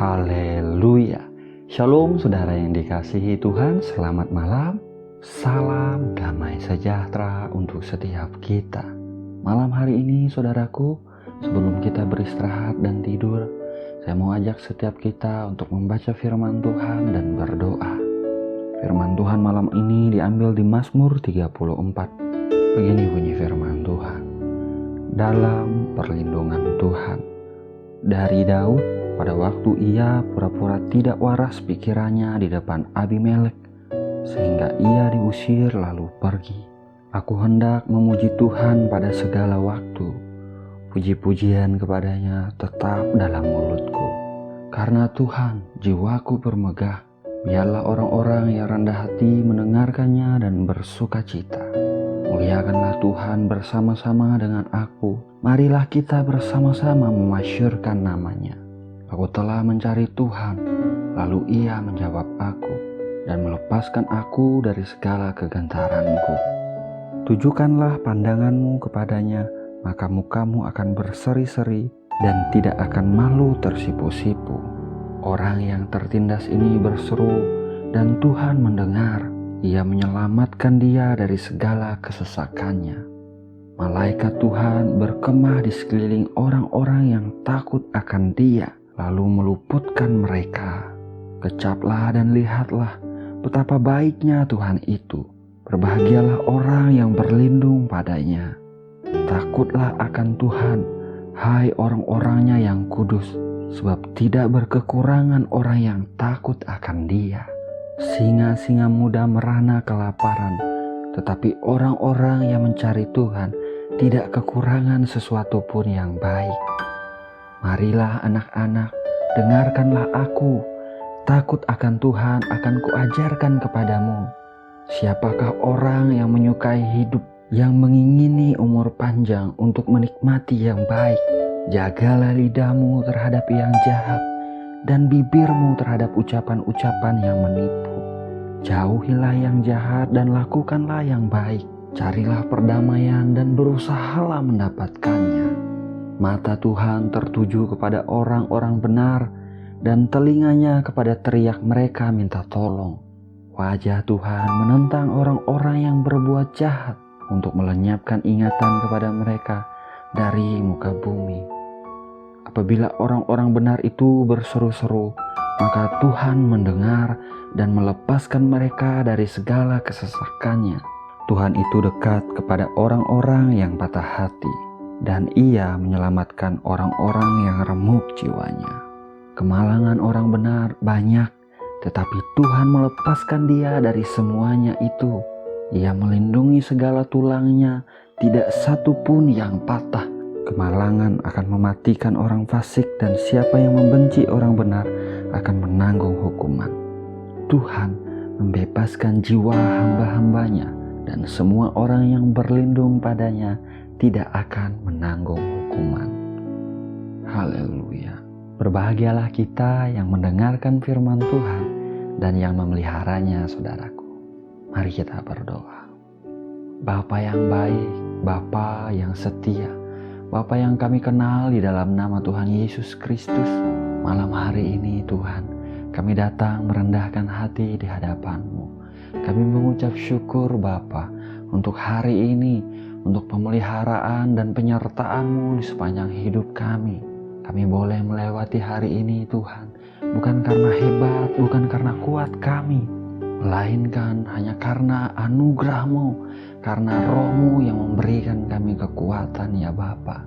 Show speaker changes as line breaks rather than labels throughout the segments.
Haleluya. Shalom saudara yang dikasihi Tuhan, selamat malam. Salam damai sejahtera untuk setiap kita. Malam hari ini saudaraku, sebelum kita beristirahat dan tidur, saya mau ajak setiap kita untuk membaca firman Tuhan dan berdoa. Firman Tuhan malam ini diambil di Mazmur 34. Begini bunyi firman Tuhan. Dalam perlindungan Tuhan. Dari Daud, pada waktu ia pura-pura tidak waras pikirannya di depan Abimelek, sehingga ia diusir lalu pergi. Aku hendak memuji Tuhan pada segala waktu. Puji-pujian kepadanya tetap dalam mulutku. Karena Tuhan, jiwaku bermegah. Biarlah orang-orang yang rendah hati mendengarkannya dan bersuka cita. Muliakanlah Tuhan bersama-sama dengan aku. Marilah kita bersama-sama memasyurkan namanya. Aku telah mencari Tuhan, lalu Ia menjawab aku dan melepaskan aku dari segala kegentaranku. Tujukanlah pandanganmu kepadanya, maka mukamu akan berseri-seri dan tidak akan malu tersipu-sipu. Orang yang tertindas ini berseru dan Tuhan mendengar. Ia menyelamatkan dia dari segala kesesakannya. Malaikat Tuhan berkemah di sekeliling orang-orang yang takut akan dia, lalu meluputkan mereka. Kecaplah dan lihatlah betapa baiknya Tuhan itu. Berbahagialah orang yang berlindung padanya. Takutlah akan Tuhan, hai orang-orangnya yang kudus, sebab tidak berkekurangan orang yang takut akan Dia. Singa-singa muda merana kelaparan, tetapi orang-orang yang mencari Tuhan tidak kekurangan sesuatu pun yang baik. Marilah anak-anak, dengarkanlah aku. Takut akan Tuhan akan kuajarkan kepadamu. Siapakah orang yang menyukai hidup, yang mengingini umur panjang untuk menikmati yang baik? Jagalah lidahmu terhadap yang jahat, dan bibirmu terhadap ucapan-ucapan yang menipu. Jauhilah yang jahat dan lakukanlah yang baik. Carilah perdamaian dan berusahalah mendapatkannya. Mata Tuhan tertuju kepada orang-orang benar, dan telinganya kepada teriak mereka minta tolong. Wajah Tuhan menentang orang-orang yang berbuat jahat, untuk melenyapkan ingatan kepada mereka dari muka bumi. Apabila orang-orang benar itu berseru-seru, maka Tuhan mendengar dan melepaskan mereka dari segala kesesakannya. Tuhan itu dekat kepada orang-orang yang patah hati, dan Ia menyelamatkan orang-orang yang remuk jiwanya. Kemalangan orang benar banyak, tetapi Tuhan melepaskan dia dari semuanya itu. Ia melindungi segala tulangnya, tidak satu pun yang patah. Kemalangan akan mematikan orang fasik, dan siapa yang membenci orang benar akan menanggung hukuman. Tuhan membebaskan jiwa hamba-hambanya, dan semua orang yang berlindung padanya tidak akan menanggung hukuman. Haleluya. Berbahagialah kita yang mendengarkan firman Tuhan dan yang memeliharanya, saudaraku. Mari kita berdoa. Bapa yang baik, Bapa yang setia, Bapa yang kami kenal di dalam nama Tuhan Yesus Kristus, malam hari ini Tuhan, kami datang merendahkan hati di hadapan-Mu. Kami mengucap syukur Bapa untuk hari ini, untuk pemeliharaan dan penyertaan-Mu di sepanjang hidup kami. Kami boleh melewati hari ini Tuhan, bukan karena hebat, bukan karena kuat kami, melainkan hanya karena anugerah-Mu, karena Roh-Mu yang memberikan kami kekuatan ya Bapa.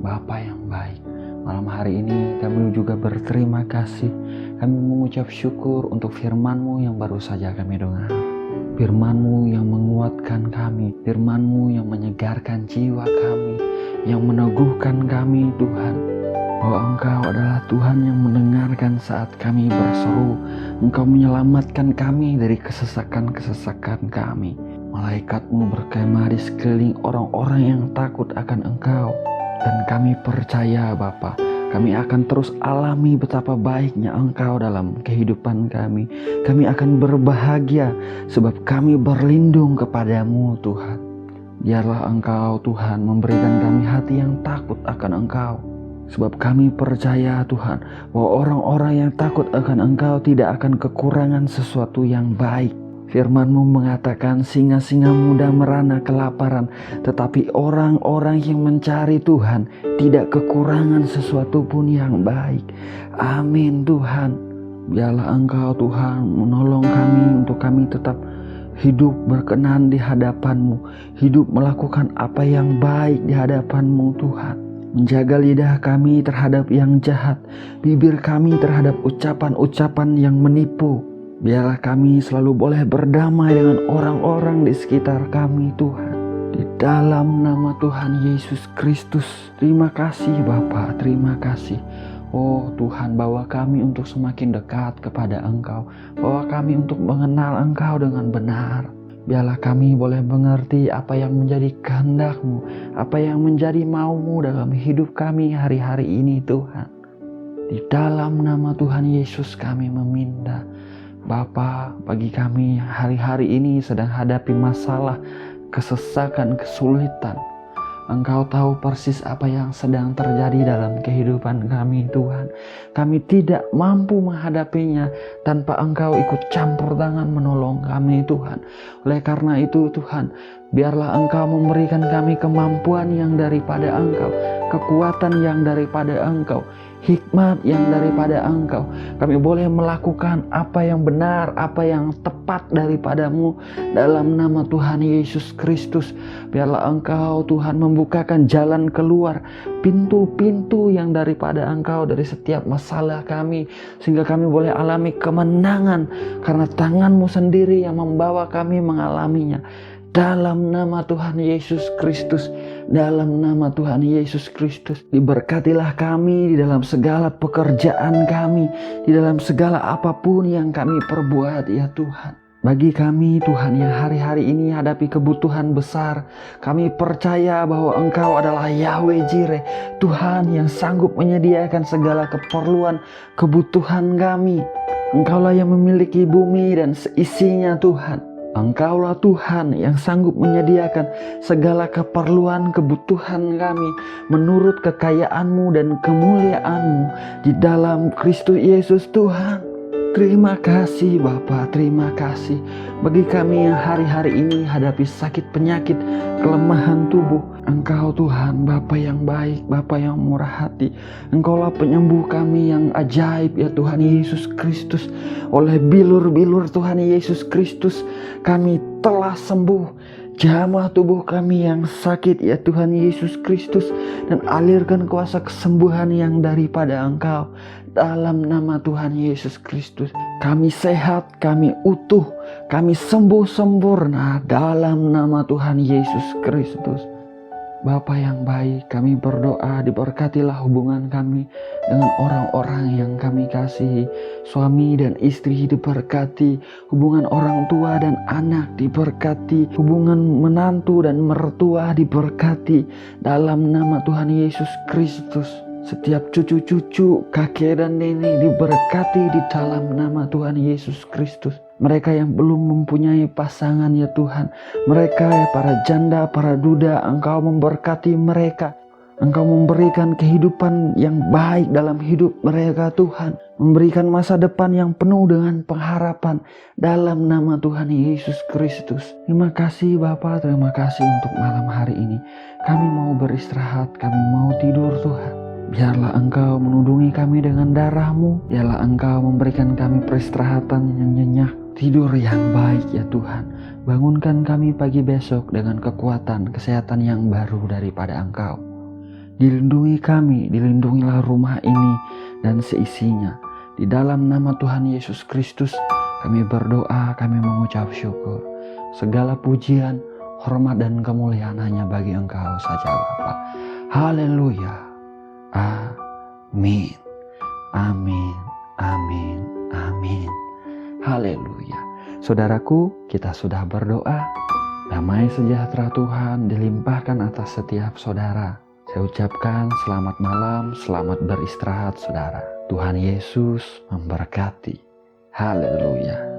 Bapa yang baik, malam hari ini kami juga berterima kasih. Kami mengucap syukur untuk firman-Mu yang baru saja kami dengar. Firman-Mu yang menguatkan kami, firman-Mu yang menyegarkan jiwa kami, yang meneguhkan kami Tuhan. Bahwa Engkau adalah Tuhan yang mendengarkan saat kami berseru. Engkau menyelamatkan kami dari kesesakan-kesesakan kami. Malaikat-Mu berkemah di sekeliling orang-orang yang takut akan Engkau. Dan kami percaya Bapa, kami akan terus alami betapa baiknya Engkau dalam kehidupan kami. Kami akan berbahagia sebab kami berlindung kepadamu Tuhan. Biarlah Engkau Tuhan memberikan kami hati yang takut akan Engkau. Sebab kami percaya Tuhan bahwa orang-orang yang takut akan Engkau tidak akan kekurangan sesuatu yang baik. Firman-Mu mengatakan singa-singa muda merana kelaparan, tetapi orang-orang yang mencari Tuhan tidak kekurangan sesuatu pun yang baik. Amin Tuhan. Biarlah Engkau Tuhan menolong kami untuk kami tetap hidup berkenan di hadapan-Mu, hidup melakukan apa yang baik di hadapan-Mu Tuhan. Menjaga lidah kami terhadap yang jahat, bibir kami terhadap ucapan-ucapan yang menipu. Biarlah kami selalu boleh berdamai dengan orang-orang di sekitar kami Tuhan. Di dalam nama Tuhan Yesus Kristus. Terima kasih Bapa, terima kasih. Oh Tuhan, bawa kami untuk semakin dekat kepada Engkau. Bawa kami untuk mengenal Engkau dengan benar. Biarlah kami boleh mengerti apa yang menjadi kehendak-Mu, apa yang menjadi mau-Mu dalam hidup kami hari-hari ini Tuhan. Di dalam nama Tuhan Yesus kami meminta. Bapa, bagi kami hari-hari ini sedang hadapi masalah, kesesakan, kesulitan. Engkau tahu persis apa yang sedang terjadi dalam kehidupan kami Tuhan. Kami tidak mampu menghadapinya tanpa Engkau ikut campur tangan menolong kami Tuhan. Oleh karena itu Tuhan, biarlah Engkau memberikan kami kemampuan yang daripada Engkau, kekuatan yang daripada Engkau, hikmat yang daripada Engkau. Kami boleh melakukan apa yang benar, apa yang tepat daripada-Mu dalam nama Tuhan Yesus Kristus. Biarlah Engkau Tuhan membukakan jalan keluar, pintu-pintu yang daripada Engkau dari setiap masalah kami, sehingga kami boleh alami kemenangan karena tangan-Mu sendiri yang membawa kami mengalaminya. Dalam nama Tuhan Yesus Kristus, dalam nama Tuhan Yesus Kristus, diberkatilah kami di dalam segala pekerjaan kami, di dalam segala apapun yang kami perbuat ya Tuhan. Bagi kami Tuhan yang hari-hari ini hadapi kebutuhan besar, kami percaya bahwa Engkau adalah Yahweh Jireh, Tuhan yang sanggup menyediakan segala keperluan, kebutuhan kami. Engkaulah yang memiliki bumi dan seisinya Tuhan. Engkaulah Tuhan yang sanggup menyediakan segala keperluan kebutuhan kami menurut kekayaan-Mu dan kemuliaan-Mu di dalam Kristus Yesus Tuhan. Terima kasih Bapa, terima kasih bagi kami yang hari-hari ini hadapi sakit penyakit, kelemahan tubuh. Engkau Tuhan, Bapa yang baik, Bapa yang murah hati. Engkaulah penyembuh kami yang ajaib ya Tuhan Yesus Kristus. Oleh bilur-bilur Tuhan Yesus Kristus kami telah sembuh. Jamah tubuh kami yang sakit ya Tuhan Yesus Kristus, dan alirkan kuasa kesembuhan yang daripada Engkau. Dalam nama Tuhan Yesus Kristus kami sehat, kami utuh, kami sembuh sempurna dalam nama Tuhan Yesus Kristus. Bapa yang baik, kami berdoa diberkatilah hubungan kami dengan orang-orang yang kami kasihi. Suami dan istri diberkati, hubungan orang tua dan anak diberkati, hubungan menantu dan mertua diberkati dalam nama Tuhan Yesus Kristus. Setiap cucu-cucu, kakek dan nenek diberkati di dalam nama Tuhan Yesus Kristus. Mereka yang belum mempunyai pasangan ya Tuhan, mereka ya para janda, para duda, Engkau memberkati mereka. Engkau memberikan kehidupan yang baik dalam hidup mereka Tuhan. Memberikan masa depan yang penuh dengan pengharapan dalam nama Tuhan Yesus Kristus. Terima kasih Bapa, terima kasih untuk malam hari ini. Kami mau beristirahat, kami mau tidur Tuhan. Biarlah Engkau menundungi kami dengan darah-Mu. Biarlah Engkau memberikan kami peristirahatan yang nyenyak, tidur yang baik ya Tuhan. Bangunkan kami pagi besok dengan kekuatan, kesehatan yang baru daripada Engkau. Dilindungi kami, dilindungilah rumah ini dan seisinya. Di dalam nama Tuhan Yesus Kristus kami berdoa, kami mengucap syukur. Segala pujian, hormat dan kemuliaan hanya bagi Engkau saja Bapa. Haleluya. Amin. Amin. Amin. Amin. Haleluya. Saudaraku, kita sudah berdoa. Damai sejahtera Tuhan dilimpahkan atas setiap saudara. Saya ucapkan selamat malam, selamat beristirahat saudara. Tuhan Yesus memberkati. Haleluya.